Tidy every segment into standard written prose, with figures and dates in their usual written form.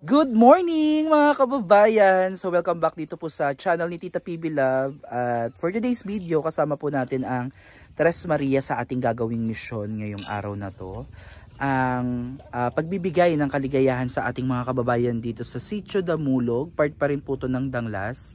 Good morning mga kababayan! So welcome back dito po sa channel ni Tita PB Love. At for today's video, kasama po natin ang Tres Maria sa ating gagawing misyon ngayong araw na to. Ang pagbibigay ng kaligayahan sa ating mga kababayan dito sa Sitio Damulog. Part pa rin po to ng Danglas.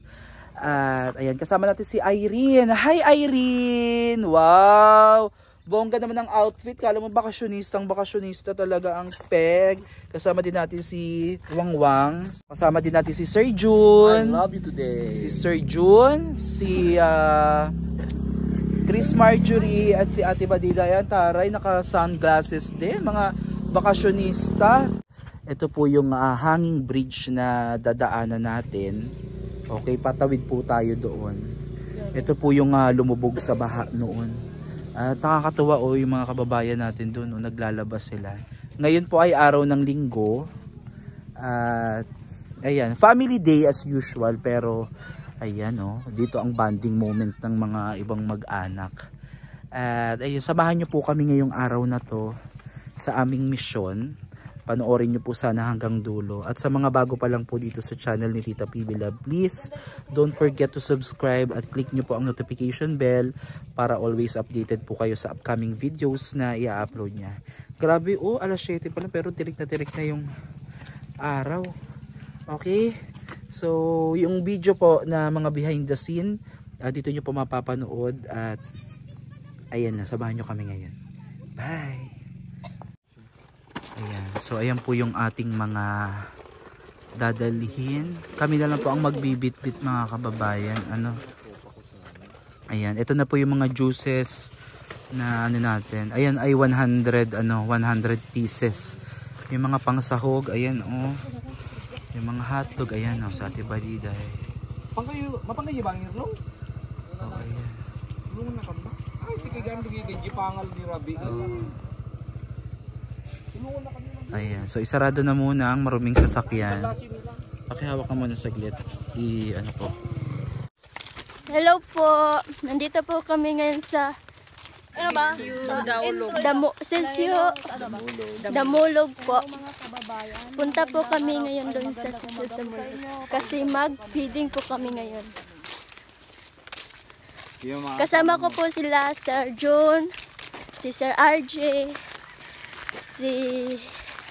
At ayan, kasama natin si Irene. Hi Irene! Wow! Bongga naman ang outfit. Kala mo bakasyonista talaga ang peg. Kasama din natin si Wangwang. Kasama din natin si Sir June. I love you today. Si Sir June. Si Chris Marjorie at si Ate Badila. Yan, taray, naka-sunglasses din. Mga bakasyonista. Ito po yung hanging bridge na dadaanan natin. Okay, patawid po tayo doon. Ito po yung lumubog sa baha noon. At nakakatuwa yung mga kababayan natin doon, naglalabas sila. Ngayon po ay araw ng linggo. At ayan, family day as usual, pero ayan dito ang bonding moment ng mga ibang mag-anak. At ayun, samahan niyo po kami ngayong araw na to sa aming misyon. Panoorin nyo po sana hanggang dulo. At sa mga bago pa lang po dito sa channel ni Tita PB Love, please don't forget to subscribe at click nyo po ang notification bell para always updated po kayo sa upcoming videos na i-upload niya. Grabe, alas 7 pa lang pero tirik na yung araw. Okay? So, yung video po na mga behind the scene, dito nyo po mapapanood. At ayan na, samahan nyo kami ngayon. Bye! Ayan, so ayan po yung ating mga dadalhin. Kami na lang po ang magbibit-bit mga kababayan. Ayan, ito na po yung mga juices na natin. Ayan ay 100 pieces. Yung mga pangsahog, ayan yung mga hotdog, ayan sa Ate Balida. Mapangkayo ba ang irlong? Ayan. Irlong na kamba? Ay, si Kagam Dugi pangal ni Rabi. Ayan, so isarado na muna ang maruming sasakyan. Pakihawak ka muna saglit. Po. Hello po. Nandito po kami ngayon sa Damulog po. Punta po kami ngayon doon sa Sitio Damulog kasi mag-feeding po kami ngayon. Kasama ko po sila Sir John, si Sir RJ, si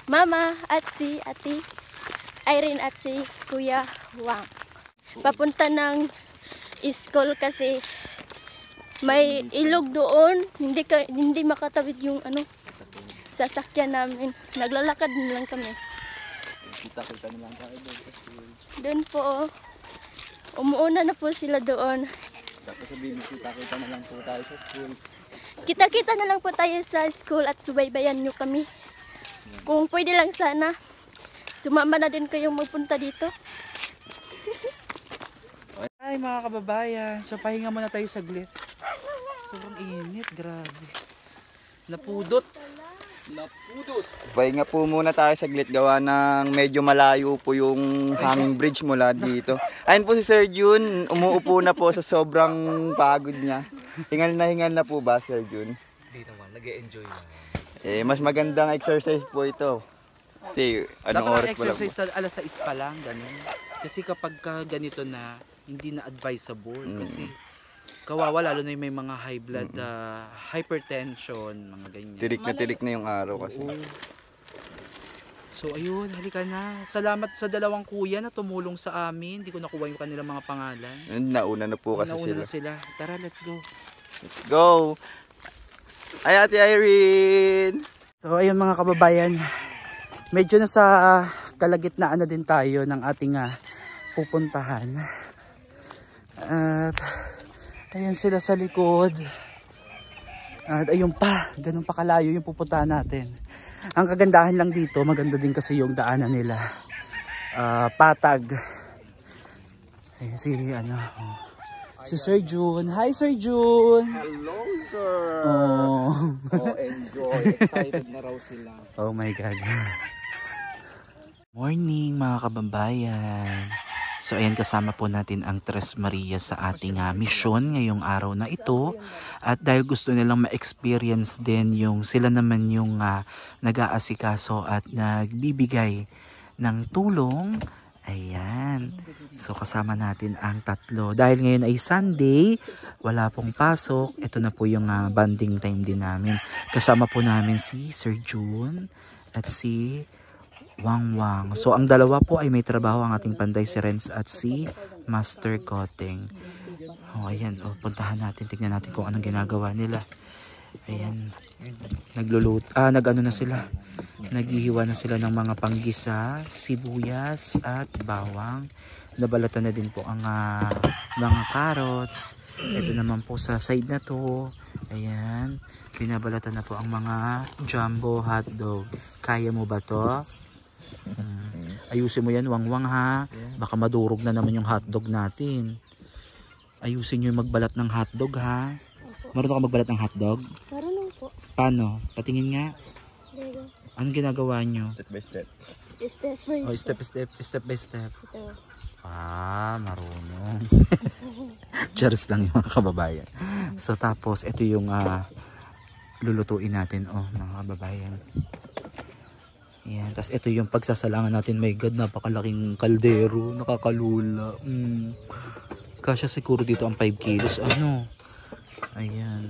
Mama at si Ate Irene at si Kuya Wang. Papunta ng school kasi may ilog doon. Hindi makatawid yung sasakyan namin. Naglalakad na lang kami. Kita-kita na lang tayo doon sa school. Doon po. Umuuna na po sila doon. Tapos sabihin, kita-kita na lang po tayo sa school. Kita-kita na lang po tayo sa school at subaybayan nyo kami. Kung pwede lang sana, sumama na din kayong magpunta dito. Ay mga kababayan, so pahinga muna tayo saglit. Sobrang init, grabe. Napudot. Pahinga po muna tayo saglit, gawa ng medyo malayo po yung hanging bridge mula dito. Ayun po si Sir June, umuupo na po sa sobrang pagod niya. Hingal na po ba, Sir June? Hindi naman, nag-e-enjoy na. Mas magandang exercise po ito. Kasi anong oras pa lang po? Exercise na alas 6 pa lang, ganun. Kasi kapag ganito na, hindi na advisable. Kasi kawawa, lalo na yung may mga high blood, hypertension, mga ganyan. Tirik na yung araw kasi. So ayun, halika na. Salamat sa dalawang kuya na tumulong sa amin. Hindi ko nakuha yung kanilang mga pangalan. Nauna na po kasi Nauna sila. na sila. Tara, let's go. Let's go! Ay, Ate Irene! So ayun mga kababayan, medyo nasa kalagitnaan na din tayo ng ating pupuntahan. At ayun sila sa likod. At ayun pa, ganun pa kalayo yung pupuntahan natin. Ang kagandahan lang dito, maganda din kasi yung daanan nila. Patag. Ayun si Sir June. Hi Sir June! Hello, sir! Enjoy. Excited na raw sila. Oh my God. Morning mga kababayan. So ayan, kasama po natin ang Tres Maria sa ating misyon ngayong araw na ito. At dahil gusto nilang ma-experience din yung sila naman yung nag-aasikaso at nagbibigay ng tulong. Ayan. So kasama natin ang tatlo. Dahil ngayon ay Sunday, wala pong pasok. Ito na po yung bonding time din namin. Kasama po namin si Sir June at si Wang Wang. So ang dalawa po ay may trabaho, ang ating panday si Renz at si Master Koteng. Ayan. Puntahan natin. Tignan natin kung anong ginagawa nila. Ayan. Nag-ano na sila. Naghihiwa na sila ng mga panggisa, sibuyas at bawang. Nabalatan na din po ang mga carrots. Ito naman po sa side na to. Ayan. Binabalatan na po ang mga jumbo hotdog. Kaya mo ba to? Ayusin mo yan, Wangwang ha. Baka madurog na naman yung hotdog natin. Ayusin nyo yung magbalat ng hotdog ha. Marunong ka magbalat ng hotdog? Marunong po. Paano? Patingin nga. Anong ginagawa nyo? Step by step. Step by step. Ito. Marunong. Charis lang yung mga kababayan. So tapos ito yung lulutuin natin mga kababayan. Ayan. Tapos ito yung pagsasalangan natin. My God, napakalaking kaldero. Nakakalula. Kasya siguro dito ang 5 kilos. Ayan.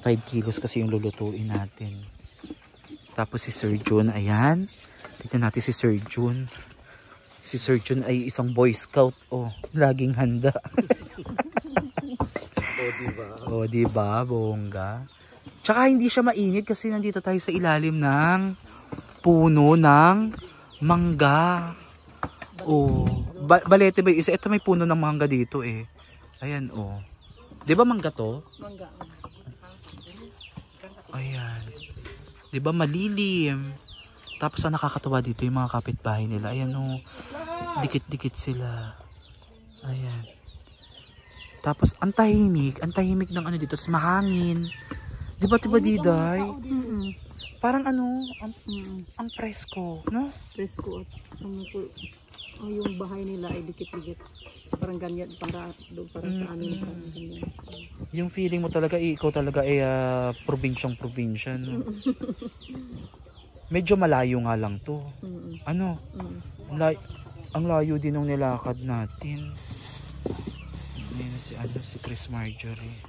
5 kilos kasi yung lulutuin natin. Tapos si Sir June, ayan. Tignan natin si Sir June. Si Sir June ay isang Boy Scout. Laging handa. Diba? Bongga. Tsaka hindi siya mainit kasi nandito tayo sa ilalim ng puno ng mangga. Balete ba yung isa? Ito may puno ng mangga dito eh. Ayan Diba mangga to? Mangga. Ayan. Diba malilim? Tapos ang nakakatuwa dito yung mga kapitbahay nila. Ayan dikit-dikit sila. Ayan. Tapos ang tahimik ng dito, tas mahangin. Diba Diday? Parang ang presko, no? Presko at yung bahay nila ay dikit-dikit. Parang ganyan para sa amin. Yung feeling mo talaga, ikaw talaga ay probinsyang-probinsya, no? Medyo malayo nga lang to. Ang layo din ng nilakad natin. Si Chris Marjorie.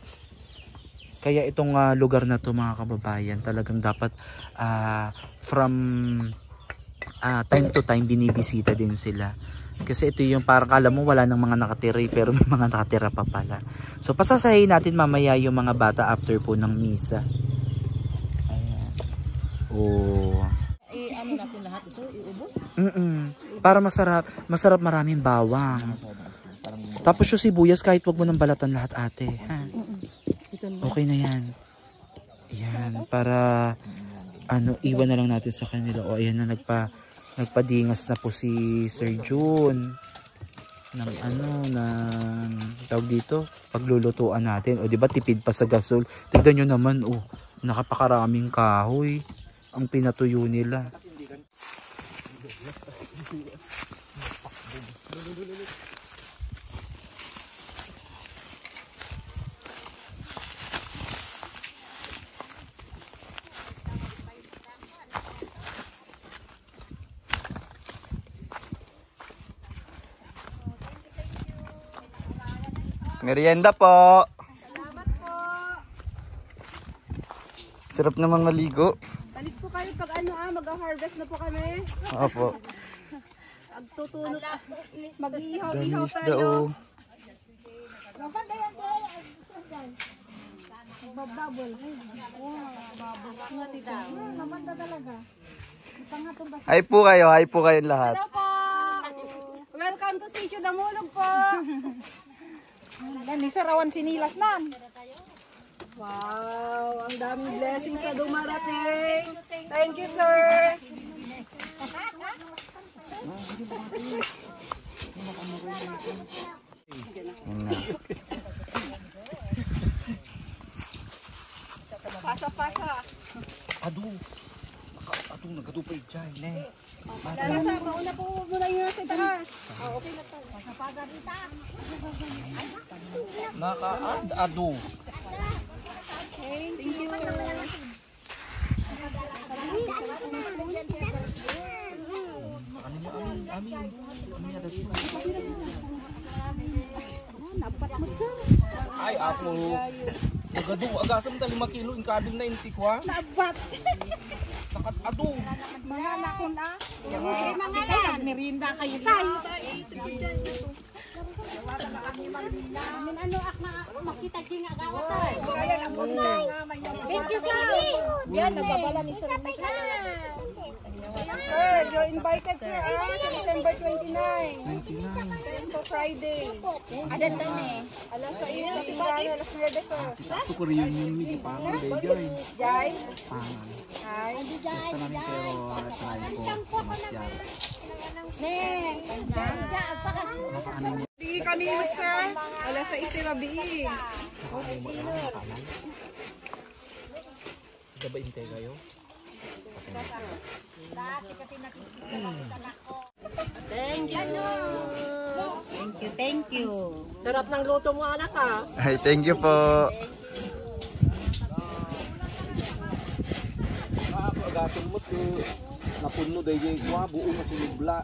Kaya itong lugar na to mga kababayan, talagang dapat from time to time binibisita din sila. Kasi ito yung parang kala mo wala nang mga nakatira pero may mga nakatira pa pala. So pasasahin natin mamaya yung mga bata after po ng misa. Ayan. Ano natin lahat ito? Iubos? Para masarap maraming bawang. Tapos yung sibuyas kahit wag mo nang balatan lahat ate. Ha? Okay na yan. Ayan. Para iwan na lang natin sa kanila. Ayan na nagpadingas na po si Sir June ng tawag dito, paglulutuan natin. Diba tipid pa sa gasol. Tignan nyo naman, nakapakaraming kahoy ang pinatuyo nila. Merienda po. Salamat po. Sarap naman maligo. Balik po kayo pag mag-harvest na po kami. Opo. Agtutunod. Mag-iihaw-ihaw tayo. Hi po kayo lahat. Hello po. Welcome to Sitio Damulog po. Gani sa rawan sinilas man. Wow, ang daming blessings na dumarating. Thank you, sir. Pasa-pasa. Nagadupay dyan, Sa mauna po muna yung nasa taas. Okay na tayo. Pasapaga dita. Naka-ado. Okay, thank you, sir. Ay, ako. Nagado, agasam na 5 kilo, yung kabing na inti ko ha. Nabat. Sakat ado. Mga nakon ah. Sige mga lan. Merinda kayo tayo. Amin ano ak makita jing agawa tayo. Thank you sir. Yan nababala ni sir. Sir, you're invited sir sa December 29. So Friday. Adan to ni. Alas 6 sa Tigana, alas 9 sir. Ito ko rin yung hindi pa ako dayjay. Jai. Pangan. Hi. Basta namin pero try ko. Masyar. Neng. Bigi kami sir. Alas 6 sila bigi. Dabaintay kayo? Thank you. Sarap ng luto mo anak ha. Ay, thank you po. Ako agasam mo to. Napuno dayjay ko ha. Buo na sinubla.